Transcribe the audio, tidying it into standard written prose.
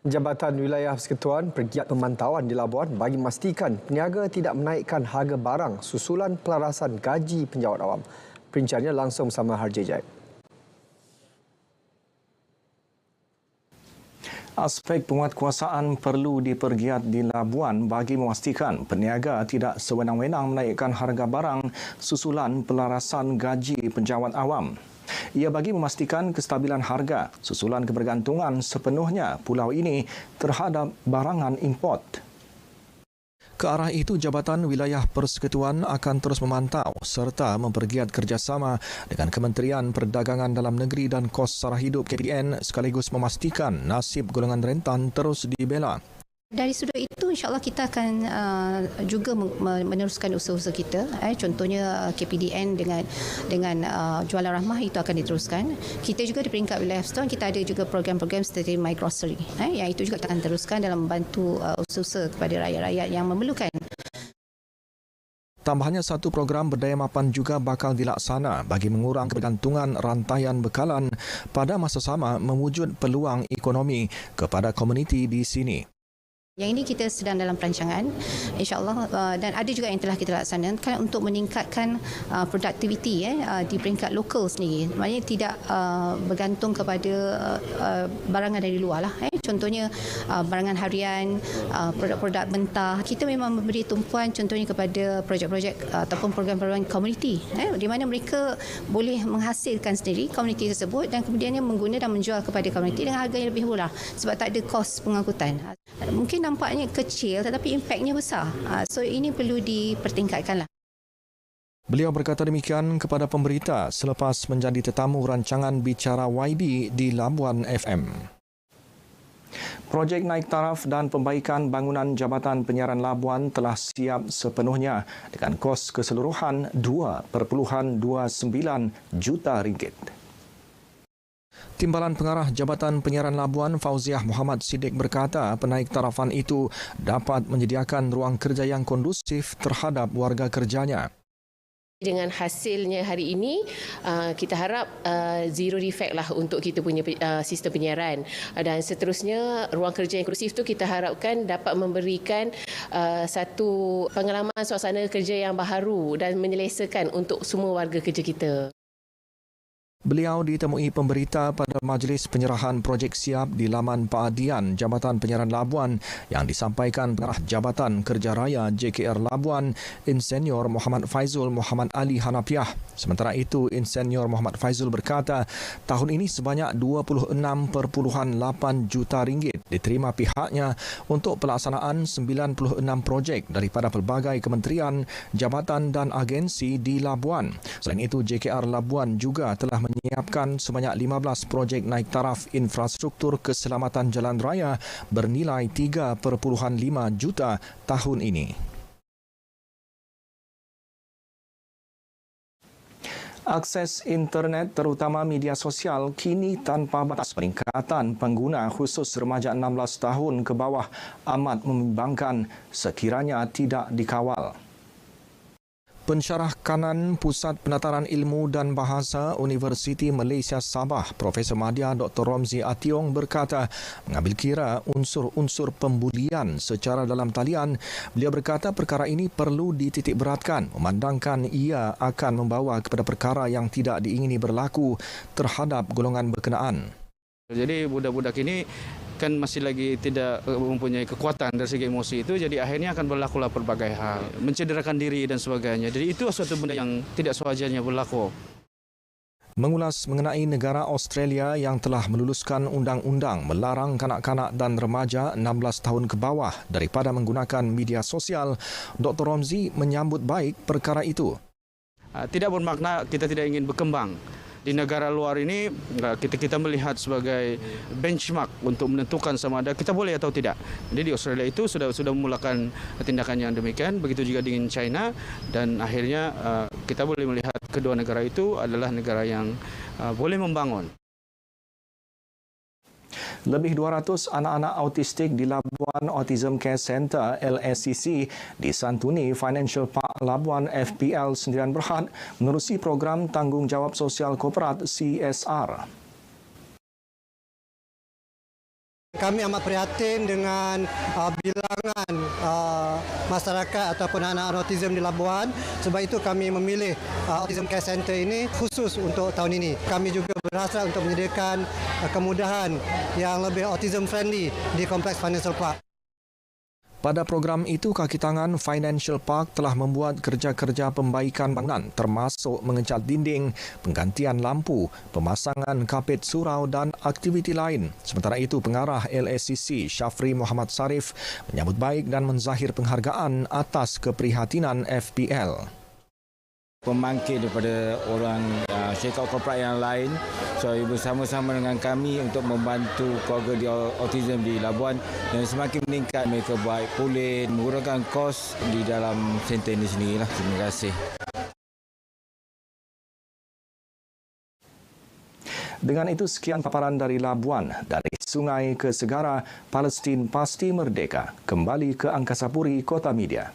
Jabatan Wilayah Persekutuan pergiat pemantauan di Labuan bagi memastikan peniaga tidak menaikkan harga barang susulan pelarasan gaji penjawat awam. Perinciannya langsung bersama Harjay Jaid. Aspek penguatkuasaan perlu dipergiat di Labuan bagi memastikan peniaga tidak sewenang-wenang menaikkan harga barang susulan pelarasan gaji penjawat awam. Ia bagi memastikan kestabilan harga susulan kebergantungan sepenuhnya pulau ini terhadap barangan import. Ke arah itu, Jabatan Wilayah Persekutuan akan terus memantau serta mempergiat kerjasama dengan Kementerian Perdagangan Dalam Negeri dan Kos Sara Hidup KPDN sekaligus memastikan nasib golongan rentan terus dibela. Dari sudut itu, insyaAllah kita akan juga meneruskan usaha-usaha kita. Contohnya KPDN dengan jualan rahmah itu akan diteruskan. Kita juga di peringkat wilayah persekutuan, kita ada juga program-program seperti My Grocery. Yang itu juga kita akan teruskan dalam membantu usaha-usaha kepada rakyat-rakyat yang memerlukan. Tambahannya, satu program berdaya mapan juga bakal dilaksana bagi mengurang kebergantungan rantaian bekalan pada masa sama mewujud peluang ekonomi kepada komuniti di sini. Yang ini kita sedang dalam perancangan, insyaAllah, dan ada juga yang telah kita laksanakan untuk meningkatkan produktiviti di peringkat lokal sendiri. Maknanya tidak bergantung kepada barangan dari luar lah. Contohnya barangan harian, produk-produk mentah. Kita memang memberi tumpuan contohnya kepada projek-projek ataupun program-program komuniti, di mana mereka boleh menghasilkan sendiri komuniti tersebut dan kemudiannya mengguna dan menjual kepada komuniti dengan harga yang lebih murah sebab tak ada kos pengangkutan. Mungkin nampaknya kecil tetapi impaknya besar. So ini perlu dipertingkatkanlah. Beliau berkata demikian kepada pemberita selepas menjadi tetamu rancangan Bicara YB di Labuan FM. Projek naik taraf dan pembaikan bangunan Jabatan Penyiaran Labuan telah siap sepenuhnya dengan kos keseluruhan RM2.29 juta. Timbalan Pengarah Jabatan Penyiaran Labuan Fauziah Muhammad Siddiq berkata penaik tarafan itu dapat menyediakan ruang kerja yang kondusif terhadap warga kerjanya. Dengan hasilnya hari ini, kita harap zero defect lah untuk kita punya sistem penyiaran. Dan seterusnya, ruang kerja yang inklusif itu kita harapkan dapat memberikan satu pengalaman suasana kerja yang baharu dan menyelesaikan untuk semua warga kerja kita. Beliau ditemui pemberita pada majlis penyerahan projek siap di Laman Paadian Jabatan Penyiaran Labuan yang disampaikan Pengarah Jabatan Kerja Raya JKR Labuan, Insinyur Muhammad Faizul Muhammad Ali Hanafiah. Sementara itu, Insinyur Muhammad Faizul berkata, tahun ini sebanyak RM26.8 juta diterima pihaknya untuk pelaksanaan 96 projek daripada pelbagai kementerian, jabatan dan agensi di Labuan. Selain itu, JKR Labuan juga telah menyiapkan sebanyak 15 projek naik taraf infrastruktur keselamatan jalan raya bernilai 3.5 juta tahun ini. Akses internet terutama media sosial kini tanpa batas. Peningkatan pengguna khusus remaja 16 tahun ke bawah amat membimbangkan sekiranya tidak dikawal. Pensyarah kanan Pusat Penataran Ilmu dan Bahasa Universiti Malaysia Sabah, Profesor Madya Dr. Romzi Ationg berkata, mengambil kira unsur-unsur pembulian secara dalam talian, beliau berkata perkara ini perlu dititikberatkan memandangkan ia akan membawa kepada perkara yang tidak diingini berlaku terhadap golongan berkenaan. Jadi budak-budak ini kan masih lagi tidak mempunyai kekuatan dari segi emosi itu, jadi akhirnya akan berlakulah berbagai hal, mencederakan diri dan sebagainya. Jadi itu suatu benda yang tidak sewajarnya berlaku. Mengulas mengenai negara Australia yang telah meluluskan undang-undang melarang kanak-kanak dan remaja 16 tahun ke bawah daripada menggunakan media sosial, Dr. Romzi menyambut baik perkara itu. Tidak bermakna kita tidak ingin berkembang. Di negara luar ini kita melihat sebagai benchmark untuk menentukan sama ada kita boleh atau tidak. Jadi di Australia itu sudah memulakan tindakan yang demikian, begitu juga dengan China, dan akhirnya kita boleh melihat kedua negara itu adalah negara yang boleh membangun. Lebih 200 anak-anak autistik di Labuan Autism Care Center LSCC disantuni Financial Park Labuan FPL Sendirian Berhad menerusi program Tanggungjawab Sosial Korporat CSR. Kami amat prihatin dengan bilangan masyarakat ataupun anak-anak autism di Labuan. Sebab itu kami memilih Autism Care Center ini khusus untuk tahun ini. Kami juga berhasrat untuk menyediakan kemudahan yang lebih autism friendly di Kompleks Financial Park. Pada program itu, kaki tangan Financial Park telah membuat kerja-kerja pembaikan bangunan termasuk mengecat dinding, penggantian lampu, pemasangan kapet surau dan aktiviti lain. Sementara itu, pengarah LSCC Syafri Muhammad Sarif menyambut baik dan menzahir penghargaan atas keprihatinan FPL. Pembangkit daripada orang syarikat korporat yang lain, so bersama-sama dengan kami untuk membantu keluarga di autism di Labuan dan semakin meningkat mereka baik pulih mengurangkan kos di dalam center ini sendirilah. Terima kasih. Dengan itu, sekian paparan dari Labuan. Dari sungai ke segara, Palestin pasti merdeka. Kembali ke Angkasa Puri, Kota Media.